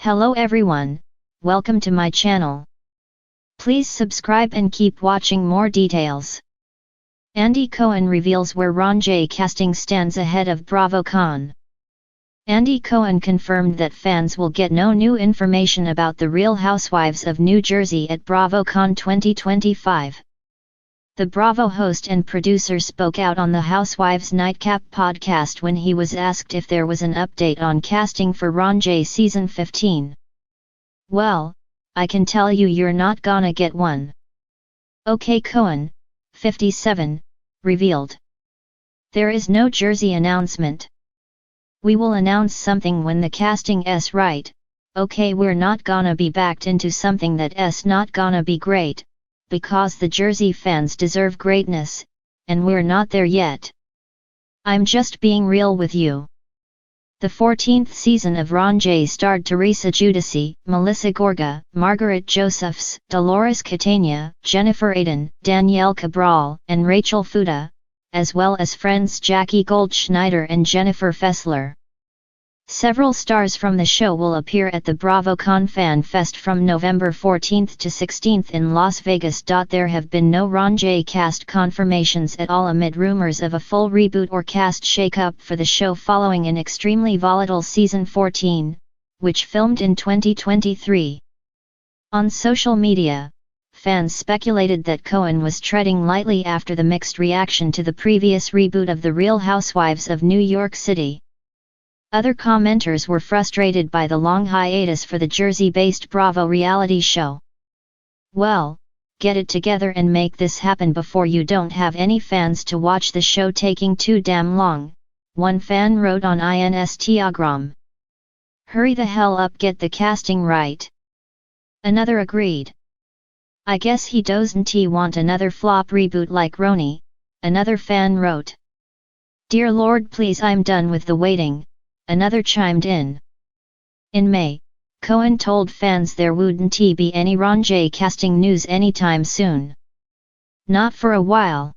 Hello everyone, welcome to my channel. Please subscribe and keep watching more details. Andy Cohen reveals where RHONJ casting stands ahead of BravoCon. Andy Cohen confirmed that fans will get no new information about the Real Housewives of New Jersey at BravoCon 2025. The Bravo host and producer spoke out on the Housewives Nightcap podcast when he was asked if there was an update on casting for RHONJ Season 15. "Well, I can tell you you're not gonna get one." OK Cohen, 57, revealed. "There is no Jersey announcement. We will announce something when the casting's right. OK, we're not gonna be backed into something that's not gonna be great, because the Jersey fans deserve greatness, and we're not there yet. I'm just being real with you." The 14th season of RHONJ starred Teresa Giudice, Melissa Gorga, Margaret Josephs, Dolores Catania, Jennifer Aydin, Danielle Cabral, and Rachel Fuda, as well as friends Jackie Goldschneider and Jennifer Fessler. Several stars from the show will appear at the BravoCon Fan Fest from November 14th to 16th in Las Vegas. There have been no RHONJ cast confirmations at all amid rumors of a full reboot or cast shakeup for the show following an extremely volatile Season 14, which filmed in 2023. On social media, fans speculated that Cohen was treading lightly after the mixed reaction to the previous reboot of The Real Housewives of New York City. Other commenters were frustrated by the long hiatus for the Jersey-based Bravo reality show. "Well, get it together and make this happen before you don't have any fans to watch the show taking too damn long," one fan wrote on Instagram. "Hurry the hell up, get the casting right." Another agreed. "I guess he doesn't want another flop reboot like RHONJ," another fan wrote. "Dear Lord, please, I'm done with the waiting," another chimed in. In May, Cohen told fans there wouldn't be any RHONJ casting news anytime soon. "Not for a while.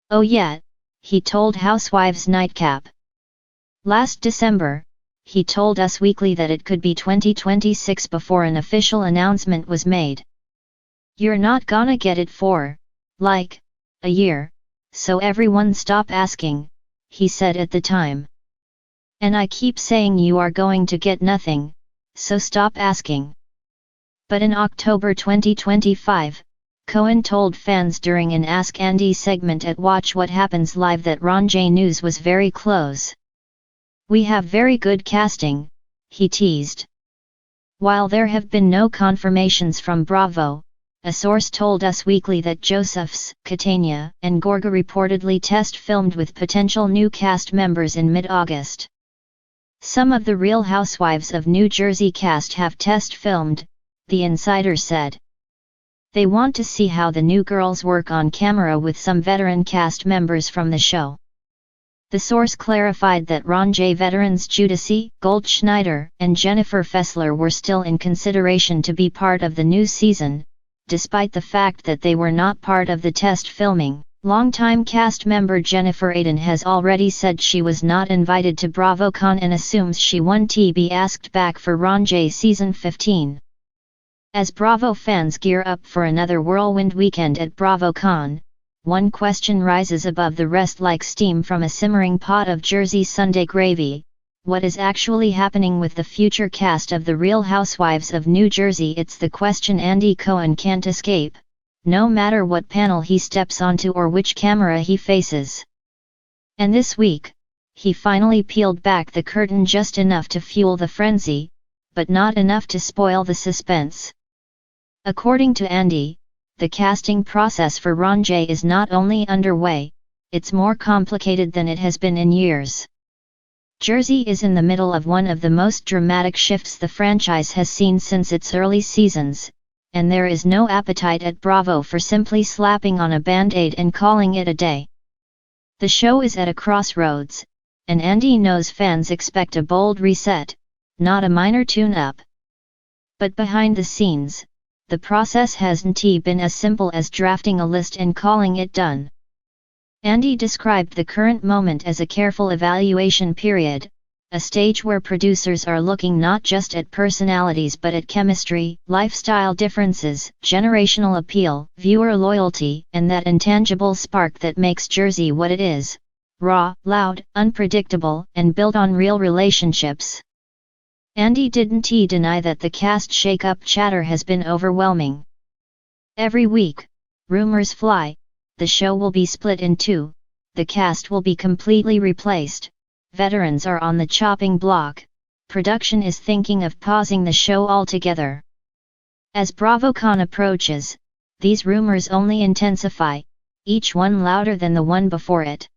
Oh yeah," he told Housewives Nightcap. Last December, he told Us Weekly that it could be 2026 before an official announcement was made. "You're not gonna get it for, like, a year, so everyone stop asking," he said at the time. "And I keep saying you are going to get nothing, so stop asking." But in October 2025, Cohen told fans during an Ask Andy segment at Watch What Happens Live that RHONJ news was very close. "We have very good casting," he teased. While there have been no confirmations from Bravo, a source told Us Weekly that Josephs, Catania, and Gorga reportedly test filmed with potential new cast members in mid-August. "Some of the Real Housewives of New Jersey cast have test filmed," the insider said. "They want to see how the new girls work on camera with some veteran cast members from the show." The source clarified that RHONJ veterans Giudice, Goldschneider, and Jennifer Fessler were still in consideration to be part of the new season, despite the fact that they were not part of the test filming. Longtime cast member Jennifer Aydin has already said she was not invited to BravoCon and assumes she won't be asked back for RHONJ Season 15. As Bravo fans gear up for another whirlwind weekend at BravoCon, one question rises above the rest like steam from a simmering pot of Jersey Sunday gravy: what is actually happening with the future cast of The Real Housewives of New Jersey? It's the question Andy Cohen can't escape, no matter what panel he steps onto or which camera he faces. And this week, he finally peeled back the curtain just enough to fuel the frenzy, but not enough to spoil the suspense. According to Andy, the casting process for RHONJ is not only underway, it's more complicated than it has been in years. Jersey is in the middle of one of the most dramatic shifts the franchise has seen since its early seasons, and there is no appetite at Bravo for simply slapping on a band-aid and calling it a day. The show is at a crossroads, and Andy knows fans expect a bold reset, not a minor tune-up. But behind the scenes, the process hasn't been as simple as drafting a list and calling it done. Andy described the current moment as a careful evaluation period, a stage where producers are looking not just at personalities but at chemistry, lifestyle differences, generational appeal, viewer loyalty, and that intangible spark that makes Jersey what it is: raw, loud, unpredictable, and built on real relationships. Andy didn't deny that the cast shake-up chatter has been overwhelming. Every week, rumors fly: the show will be split in two, the cast will be completely replaced, veterans are on the chopping block, production is thinking of pausing the show altogether. As BravoCon approaches, these rumors only intensify, each one louder than the one before it.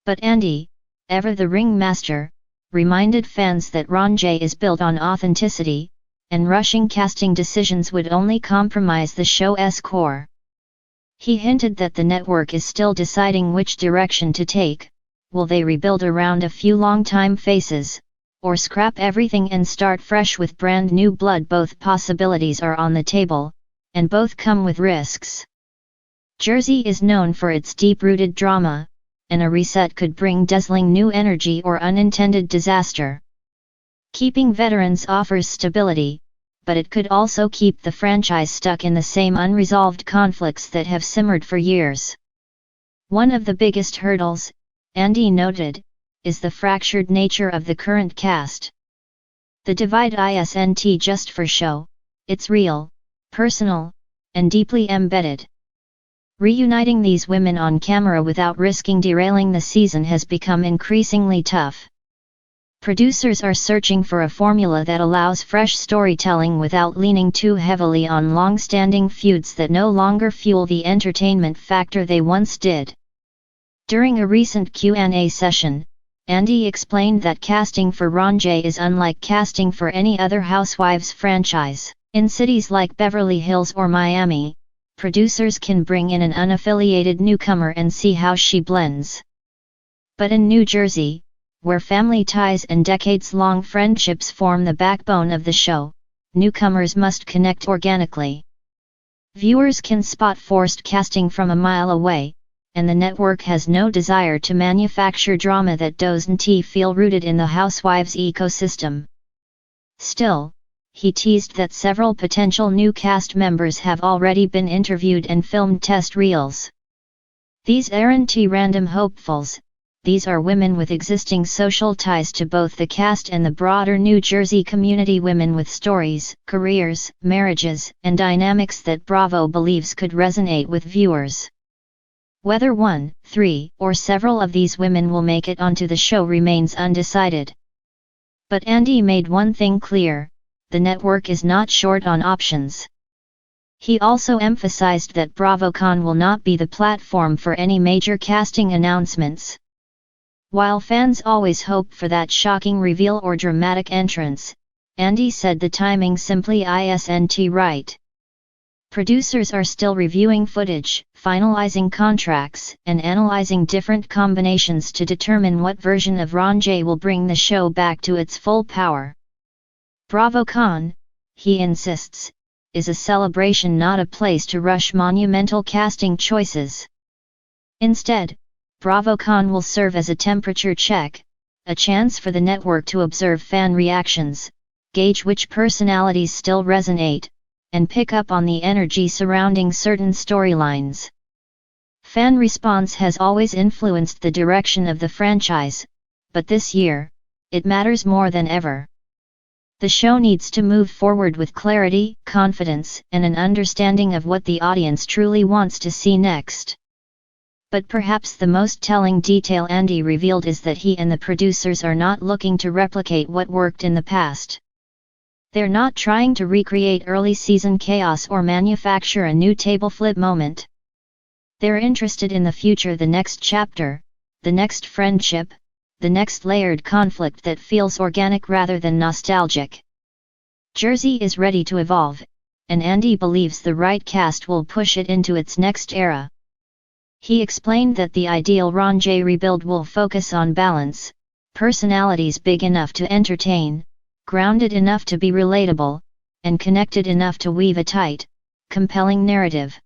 But Andy, ever the ringmaster, reminded fans that RHONJ is built on authenticity, and rushing casting decisions would only compromise the show's core. He hinted that the network is still deciding which direction to take: will they rebuild around a few long-time faces, or scrap everything and start fresh with brand new blood? Both possibilities are on the table, and both come with risks. Jersey is known for its deep-rooted drama, and a reset could bring dazzling new energy or unintended disaster. Keeping veterans offers stability, but it could also keep the franchise stuck in the same unresolved conflicts that have simmered for years. One of the biggest hurdles, Andy noted, is the fractured nature of the current cast. The divide isn't just for show, it's real, personal, and deeply embedded. Reuniting these women on camera without risking derailing the season has become increasingly tough. Producers are searching for a formula that allows fresh storytelling without leaning too heavily on long-standing feuds that no longer fuel the entertainment factor they once did. During a recent Q&A session, Andy explained that casting for RHONJ is unlike casting for any other Housewives franchise. In cities like Beverly Hills or Miami, producers can bring in an unaffiliated newcomer and see how she blends. But in New Jersey, where family ties and decades-long friendships form the backbone of the show, newcomers must connect organically. Viewers can spot forced casting from a mile away, and the network has no desire to manufacture drama that doesn't feel rooted in the Housewives ecosystem. Still, he teased that several potential new cast members have already been interviewed and filmed test reels. These aren't random hopefuls, these are women with existing social ties to both the cast and the broader New Jersey community, women with stories, careers, marriages, and dynamics that Bravo believes could resonate with viewers. Whether 1, 3, or several of these women will make it onto the show remains undecided. But Andy made one thing clear: the network is not short on options. He also emphasized that BravoCon will not be the platform for any major casting announcements. While fans always hope for that shocking reveal or dramatic entrance, Andy said the timing simply isn't right. Producers are still reviewing footage, finalizing contracts, and analyzing different combinations to determine what version of RHONJ will bring the show back to its full power. BravoCon, he insists, is a celebration, not a place to rush monumental casting choices. Instead, BravoCon will serve as a temperature check, a chance for the network to observe fan reactions, gauge which personalities still resonate, and pick up on the energy surrounding certain storylines. Fan response has always influenced the direction of the franchise, but this year, it matters more than ever. The show needs to move forward with clarity, confidence, and an understanding of what the audience truly wants to see next. But perhaps the most telling detail Andy revealed is that he and the producers are not looking to replicate what worked in the past. They're not trying to recreate early season chaos or manufacture a new table flip moment. They're interested in the future, the next chapter, the next friendship, the next layered conflict that feels organic rather than nostalgic. Jersey is ready to evolve, and Andy believes the right cast will push it into its next era. He explained that the ideal RHONJ rebuild will focus on balance, personalities big enough to entertain, grounded enough to be relatable, and connected enough to weave a tight, compelling narrative.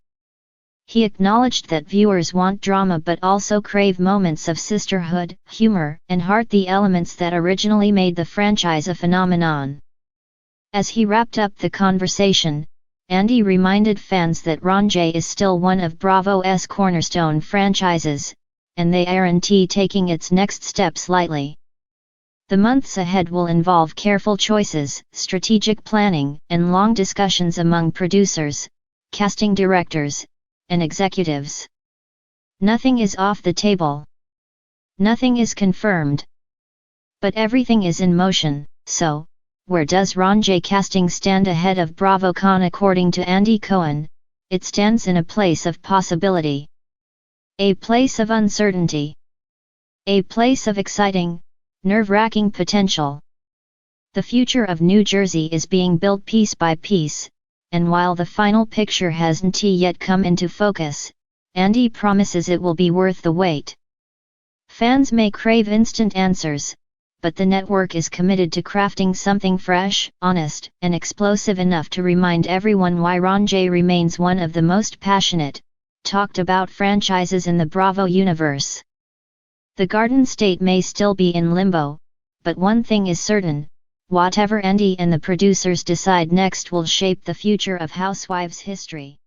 He acknowledged that viewers want drama but also crave moments of sisterhood, humor, and heart, the elements that originally made the franchise a phenomenon. As he wrapped up the conversation, Andy reminded fans that RHONJ is still one of Bravo's cornerstone franchises, and they aren't taking its next steps lightly. The months ahead will involve careful choices, strategic planning, and long discussions among producers, casting directors, and executives. Nothing is off the table. Nothing is confirmed. But everything is in motion. So, where does RHONJ casting stand ahead of BravoCon? According to Andy Cohen, it stands in a place of possibility. A place of uncertainty. A place of exciting, nerve-wracking potential. The future of New Jersey is being built piece by piece, and while the final picture hasn't yet come into focus, Andy promises it will be worth the wait. Fans may crave instant answers, but the network is committed to crafting something fresh, honest, and explosive enough to remind everyone why RHONJ remains one of the most passionate, talked about franchises in the Bravo universe. The Garden State may still be in limbo, but one thing is certain: whatever Andy and the producers decide next will shape the future of Housewives history.